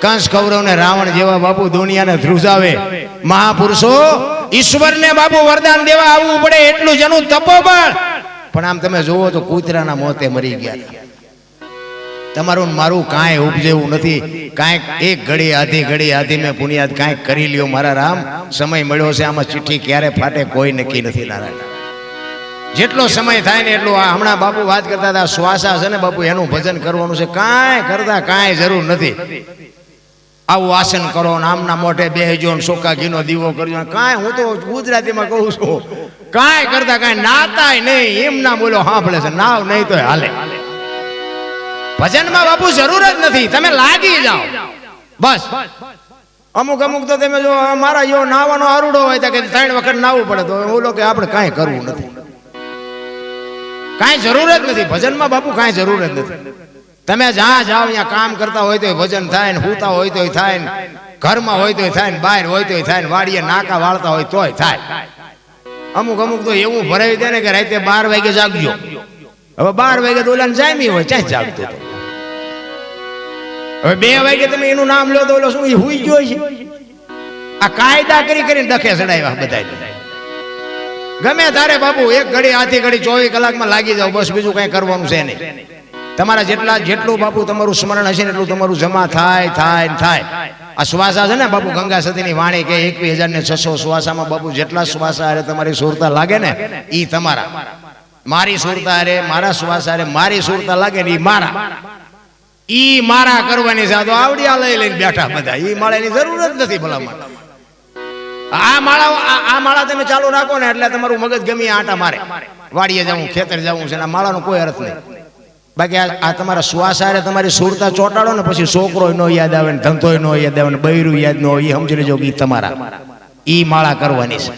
કંસ કૌરવ ને રાવણ જેવા બાપુ દુનિયાને ધ્રુજાવે મહાપુરુષો ઈશ્વરને બાપુ વરદાન દેવા આવવું પડે એટલું જ એનું તપોબળ. પણ આમ તમે જોવો તો કૂતરાના મોતે મરી ગયા. તમારું મારું કાંઈ ઉપજેવું નથી. કાંઈક એક ઘડી આધી મેં પુનિયાદ કાંઈક કરી લ્યો મારા રામ. સમય મળ્યો છે, આમાં ચિઠ્ઠી ક્યારે ફાટે કોઈ નક્કી નથી નારાયણ. જેટલો સમય થાય ને એટલું. આ હમણાં બાપુ વાત કરતા હતા શ્વાસા છે ને બાપુ એનું ભજન કરવાનું છે. કાંઈ કરતા કાંઈ જરૂર નથી. આવું આસન કરો ને આમના મોઢે બેસજો ને સોકા ઘીનો દીવો કરજો. કાંઈ હું તો ગુજરાતીમાં કહું છું કાંઈ કરતા કાંઈ નાતાય નહીં. એમ ના બોલો સાંભળે છે નાવ નહીં તો હાલે. ભજનમાં બાપુ જરૂર જ નથી. તમે લાગી જાઓ બસ. અમુક તો તમે જો મારા જેવો નાવાનો આરૂડો હોય તો કે 3 વખત નાવું પડે તો બોલો કે આપણે કાંઈ કરવું નથી. કાંઈ જરૂર જ નથી ભજનમાં બાપુ. કાંઈ જરૂર જ નથી. તમે જ્યાં જાઓ ત્યાં કામ કરતા હોય તો ભજન થાય ને, સૂતા હોય તો થાય ને, ઘરમાં હોય તો થાય ને, બહાર હોય તો થાય ને, વાડીએ નાકા વાળતા હોય તોય થાય. અમુક તો એવું ભરાવી દે ને કે રાતે 12 વાગે જાગજો. હવે 12 વાગે તો ઓલાને જામી હોય ચાય જાગતો હતો. હવે 2 વાગે તમે એનું નામ લો તો ઓલો શું હુઈ ગયો છે. આ કાયદા કરીને ડખે ચડાવ્યા બધા. ગમે તારે બાપુ એક ઘડી આથી ઘડી 24 કલાકમાં લાગી જાવ બસ. બીજું કઈ કરવાનું છે નહીં. તમારા જેટલું બાપુ તમારું સ્મરણ હશે ને એટલું તમારું જમા થાય. આ શ્વાસા છે ને બાપુ ગંગા સતીની વાણી કે 21,600 શ્વાસામાં બાપુ જેટલા શ્વાસા અરે તમારી સુરતા લાગે ને ઈ તમારા. મારી સુરતા અરે મારા શ્વાસા અરે મારી સુરતા લાગે ને ઈ મારા કરવાની છે. તો આવડિયા લઈને બેઠા બધા. ઈ માળાની જરૂર જ નથી ભલામણ. આ માળા તમે ચાલુ રાખો ને એટલે તમારું મગજ ગમે આંટા મારે. વાડીએ જવું ખેતર જવું છે આ માળાનો કોઈ અર્થ નહીં. બાકી આ તમારા શ્વાસારે તમારી સુરતા ચોટાડો ને પછી છોકરો નો યાદ આવે ને, ધંધો નો યાદ આવે ને, બૈરું યાદ ન હોય. એ સમજી લેજો કે તમારા ઈ માળા કરવાની છે.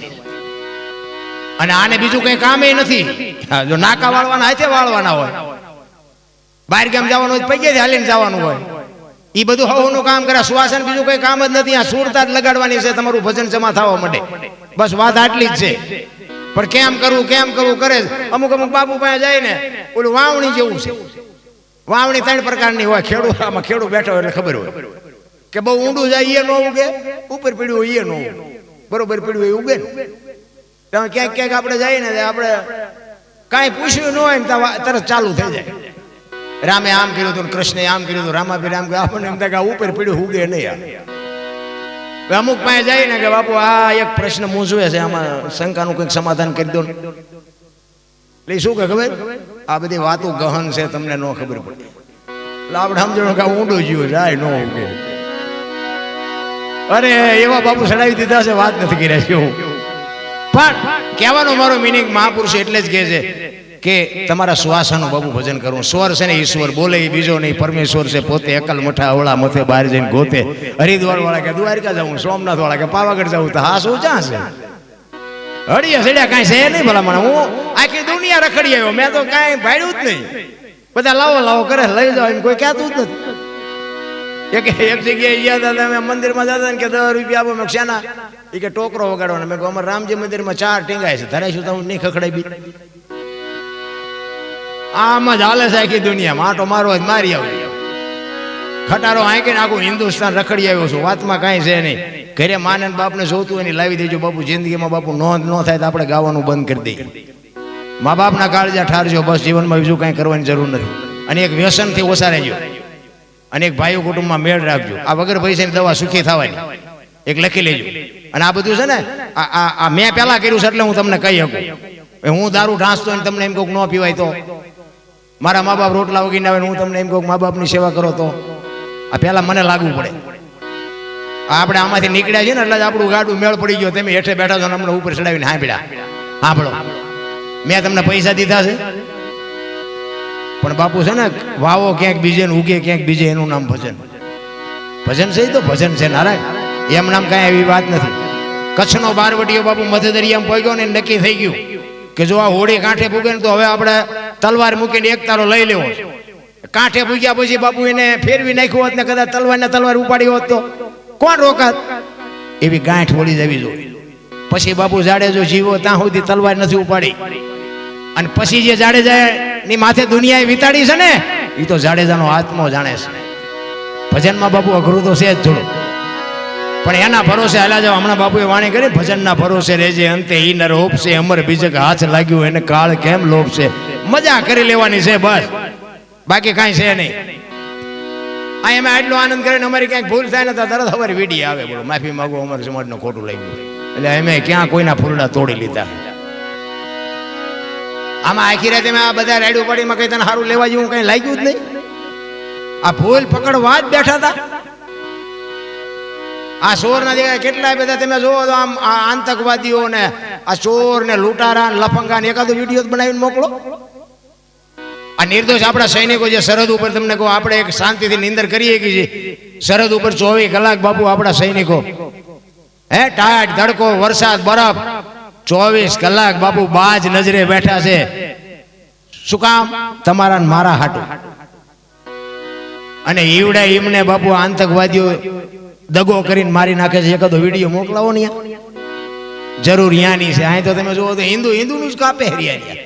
અને આને બીજું કઈ કામ નથી. જો નાકા વાળવાના હાથે વાળવાના હોય, બહાર ગામ જવાનું હોય પૈસેથી હાલીને જવાનું હોય, ઈ બધું હવનું કામ કરે. શ્વાસન બીજું કઈ કામ જ નથી. આ સુરતા જ લગાડવાની છે. તમારું ભજન જમા થવા માંડે બસ. વાત આટલી જ છે. પણ કેમ કરવું કરે. અમુક બાપુ પાસે જાય ને ઓલું વાવણી જેવું છે. વાવણી 3 પ્રકારની હોય. ખેડૂત બેઠો એટલે ખબર હોય કે બહુ ઊંડું જાય એ ન ઉગે, ઉપર પીડ્યું હોય એ ન ઉગે, બરોબર પીડ્યું એ ઉગે ને. તમે ક્યાંક આપણે જઈએ ને આપણે કાંઈ પૂછ્યું ન હોય ને તરત ચાલુ થઈ જાય. રામે આમ કર્યું હતું, કૃષ્ણે આમ કર્યું હતું, રામાપીરે આમ કર્યું. આપણને એમ થાય કે ઉપર પીડ્યું ઉગે નહીં. અમુક પાસે જાય ને કે બાપુ આ એક પ્રશ્ન મૂંઝવે છે, આમાં શંકાનું કંઈક સમાધાન કરી દો ને. એટલે શું કે ખબર, આ બધી વાતો ગહન છે, તમને ન ખબર પડે. એટલે આપણે સમજણ કે ઊંડું જીવ જાય ન ઉગે. અરે એવા બાપુ ચડાવી દીધા છે, વાત નથી કર્યા છે. પણ કહેવાનો મારો મિનિંગ મહાપુરુષ એટલે જ કહે છે કે તમારા શ્વાસાનું બાબુ ભજન કરવું. સ્વર છે ને ઈશ્વર બોલે એ બીજો નહીં, પરમેશ્વર છે પોતે. એકલ મઠા અવળા મથે બહાર જઈને ગોતે. હરિદ્વાર વાળા કે દ્વારકા જવું, સોમનાથ વાળા કે પાવાગઢ જવું, તો હા શું ચા છે. હળિયા સડ્યા કાંઈ છે નહીં ભલામણ. હું આખી દુનિયા રખડી આવ્યો, મેં તો કાંઈ ભાડ્યું જ નહીં. બધા લાવો કરે, લઈ જાઓ એમ કોઈ કહેતું જ નથી. એક જગ્યાએ ગયા હતા અમે મંદિરમાં જતા ને કે 10 રૂપિયા આપો. મેં શાના? એ કે ટોકરો વગાડવાનો. મેં કહું અમારે રામજી મંદિરમાં 4 ટીંગાય છે, ધરાઈશું તો હું નહીં ખખડાઈ બી. આમ જ હાલે છે આખી દુનિયામાં. આંટો મારો જ મારી આવું. ખટારો આંકીને આખું હિન્દુસ્તાન રખડી આવ્યો છું. વાતમાં કાંઈ છે નહીં. ઘરે માને બાપને જોતું હોય ને લાવી દેજો બાપુ. જિંદગીમાં બાપુ નોંધ ન થાય તો આપણે ગાવાનું બંધ કરી દઈએ. મા બાપના કાળજા ઠારજો બસ. જીવનમાં બીજું કાંઈ કરવાની જરૂર નથી. અને એક વ્યસનથી ઓછા રહેજો. અને એક ભાઈઓ કુટુંબમાં મેળ રાખજો. આ વગર પૈસાની દવા સુખી થવાની એક લખી લેજો. અને આ બધું છે ને આ મેં પહેલા કર્યું છે એટલે હું તમને કહી શકું. હું દારૂ ઢાંસતો ને તમને એમ કહું ન પીવાય તો, મારા મા બાપ રોટલા વગીને આવે હું તમને એમ કહું મા બાપની સેવા કરો તો, આ પહેલા મને લાગવું પડે. આપણે આમાંથી નીકળ્યા છીએ ને એટલે જ આપણું ગાડું મેળ પડી ગયો. તમે હેઠે બેઠા છો ને અમને ઉપર ચડાવીને સાંભળો મેં તમને પૈસા દીધા છે. પણ બાપુ છે ને વાવો ક્યાંક બીજે ને ઉગે ક્યાંક બીજે, એનું નામ ભજન. ભજન છે તો ભજન છે નારાયણ. એમ નામ કાંઈ એવી વાત નથી. કચ્છનો બારવટીયો બાપુ મધ્ય દરિયામાં પહોંચ્યો ને નક્કી થઈ ગયું કે જો આ હોડી કાંઠે પૂગે ને તો હવે આપણે તલવાર મૂકીને એક તારો લઈ લેવો. કાંઠે પૂગ્યા પછી બાપુ એને ફેરવી નાખ્યો હોત ને કદાચ તલવાર ઉપાડી હોત તો કોણ રોકાત? એવી ગાંઠ વળી જવી જોઈએ. પછી બાપુ જાડેજો જીવો ત્યાં સુધી તલવાર નથી ઉપાડી. અને પછી જે જાડેજા ની માથે દુનિયાએ વિતાડી છે ને એ તો જાડેજાનો આત્મો જાણે છે. ભજનમાં બાપુ અઘરું તો છે જ થોડું, પણ એના ભરોસે હાલા જાવ. હમણાં બાપુએ વાણી કરી, ભજનના ભરોસે રહેજે, અંતે ઈ નર હોપશે, અમર બીજક હાથ લાગ્યું એને કાળ કેમ લોપશે. મજા કરી લેવાની છે બસ, બાકી કાંઈ છે નહીં. આ એમાં આટલો આનંદ કરીને અમારી ક્યાંક ભૂલ થાય ને તો તરત અમારી વીડી આવે, બોલો માફી માંગો, અમારે સમાજનું ખોટું લાગ્યું. એટલે અમે ક્યાં કોઈના ફૂલડા તોડી લીધા. આમાં આખી રાતે મેં આ બધા રાયડું પાડીમાં કઈ તને સારું લેવા જેવું કઈ લાગ્યું જ નહીં. આ ભૂલ પકડવા જ બેઠા હતા. આ ચોર ના જગ્યાએ કેટલાય બધા તમે જોવો તો આમ આ આતંકવાદીઓ ને આ ચોર ને લૂંટારા ને લફંગા ને એકાદો વિડીયો બનાવીને મોકલો. આ નિર્દોષ આપણા સૈનિકો જે સરહદ ઉપર, તમને કહો આપણે એક શાંતિથી નિંદર કરીએ કે સરહદ ઉપર 24 કલાક બાપુ આપણા સૈનિકો ટાઢ ધડકો વરસાદ બરફ 24 કલાક બાપુ બાજ નજરે બેઠા છે. શું કામ? તમારા ને મારા હાટું. અને ઈવડા ઈમને બાપુ આતંકવાદીઓ દગો કરીને મારી નાખે છે. એકાદો વિડીયો મોકલાવો ને, જરૂર યાની છે. અહીં તો તમે જુઓ તો હિન્દુ નું જ કાપે હરિયાણી.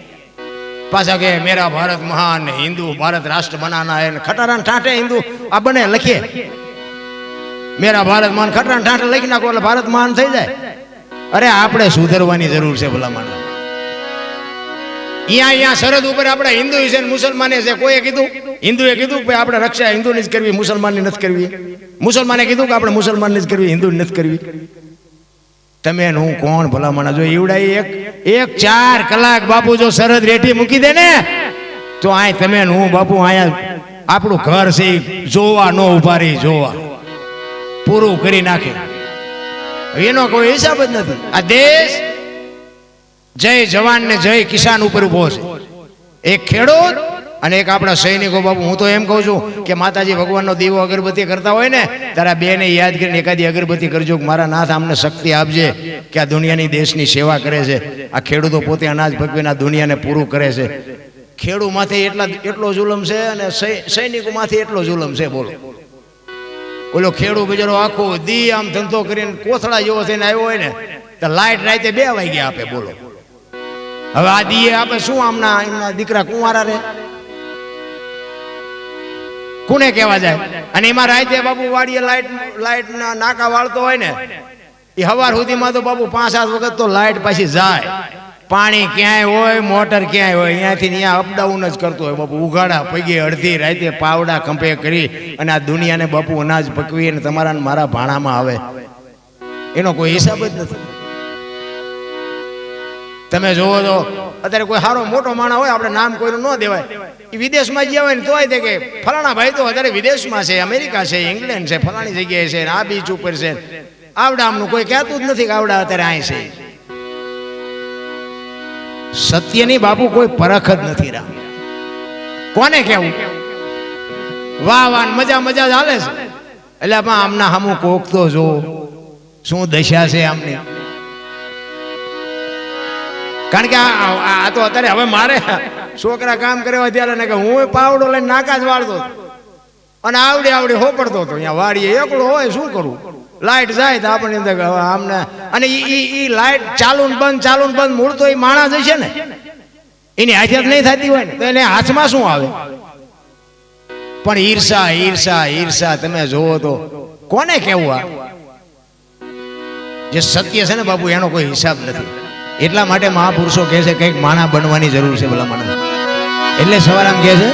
પાછા કે મેરા ભારત મહાન, હિન્દુ ભારત રાષ્ટ્ર બનાના હે. ખટારા ઠાઠે હિન્દુ આ બને લખીએ, મેરા ભારત મહાન, ખટારા ઠાઠે લખી નાખો એટલે ભારત મહાન થઈ જાય. અરે આપણે સુધરવાની જરૂર છે ભલામણ. અહીંયા સરહદ ઉપર આપણે હિન્દુ છે ને મુસલમાને છે. કોઈએ કીધું, હિન્દુએ કીધું કે આપણે રક્ષા હિન્દુની જ કરવી, મુસલમાનની નથી કરવી. મુસલમાને કીધું કે આપણે મુસલમાનની જ કરવી, હિન્દુની નથી કરવી. તમે હું કોણ ભલામણ? જો ઈવડા એક 4 કલાક બાપુ જો સરહદ રેઠી મૂકી દે ને તો આ તમે હું બાપુ અહીંયા આપણું ઘર છે જોવા નો ઉભા રહી, જોવા પૂરું કરી નાખે. એનો કોઈ હિસાબ જ નથી. આ દેશ જય જવાન ને જય કિસાન ઉપર ઉભો છે. એક ખેડૂત અને એક આપણા સૈનિકો. બાપુ હું તો એમ કહું છું કે માતાજી ભગવાનનો દીવો અગરબત્તી કરતા હોય ને તારા બેને યાદ કરીને એકાદી અગરબત્તી કરજો કે મારા નાથ અમને શક્તિ આપજે કે આ દુનિયાની દેશની સેવા કરે છે. આ ખેડૂતો પોતે અનાજ ભગવીને આ દુનિયાને પૂરું કરે છે. ખેડૂત માથે એટલો જુલમ છે અને સૈનિકો માથે એટલો જુલમ છે. બોલો, ઓલો ખેડૂત બિચારો આખો દી આમ ધંધો કરીને કોથળા જેવો થઈને આવ્યો હોય ને તો લાઈટ રાતે 2 વાગ્યા આપે. બોલો, હવે આ દીએ આપે શું? આમના એમના દીકરા કુંવારા રે, કોને કહેવા જાય? અને એમાં રાતે બાપુ વાડીએ લાઈટ ના નાકા વાળતો હોય ને એ હવાર સુધીમાં તો બાપુ 5-7 વખત તો લાઈટ પાછી જાય. પાણી ક્યાંય હોય, મોટર ક્યાંય હોય, અહીંયાથી ત્યાં અપડાઉન જ કરતો હોય બાપુ. ઉઘાડા પગે અડધી રાતે પાવડા કંપે કરી અને આ દુનિયાને બાપુ અનાજ પકવી અને તમારા મારા ભાણામાં આવે. એનો કોઈ હિસાબ જ નથી. તમે જોવો તો અત્યારે કોઈ સારો મોટો માણસ હોય, આપણે નામ કોઈનું ન દેવાય, એ વિદેશમાં ગયા હોય ને તોય તે કે ફલાણા ભાઈ તો અત્યારે વિદેશમાં છે, અમેરિકા છે, ઇંગ્લેન્ડ છે, ફલાણી જગ્યાએ છે, આ બીચ ઉપર છે. આવડા આમનું કોઈ કહેતું જ નથી કે આવડા અત્યારે અહીં છે. સત્યની બાપુ કોઈ પરખ જ નથી રામ. કોને કેવું? વાહ વાહ મજા મજા ચાલે છે. એટલે આમના હમું કોક તો જો શું દશા છે આમની. કારણ કે આ તો અત્યારે હવે મારે છોકરા કામ કરવા ત્યારે ને કે હું પાવડો લઈને નાકા જ વાળતો અને આવડે હોપડતો હતો. અહીંયા વાડીએ એકલો હોય, શું કરું? લાઈટ જાય તો આપણને આમને અને ઈ લાઈટ ચાલુ ને બંધ મૂળ તો એ માણસ હશે ને, એની હાજત નહીં થતી હોય ને તો એને હાથમાં શું આવે? પણ ઈર્ષા તમે જોવો તો કોને કેવું? આ જે સત્ય છે ને બાપુ એનો કોઈ હિસાબ નથી. એટલા માટે મહાપુરુષો કહે છે કંઈક માણા બનવાની જરૂર છે ભલા માણસ. એટલે સવારે આમ કહે છે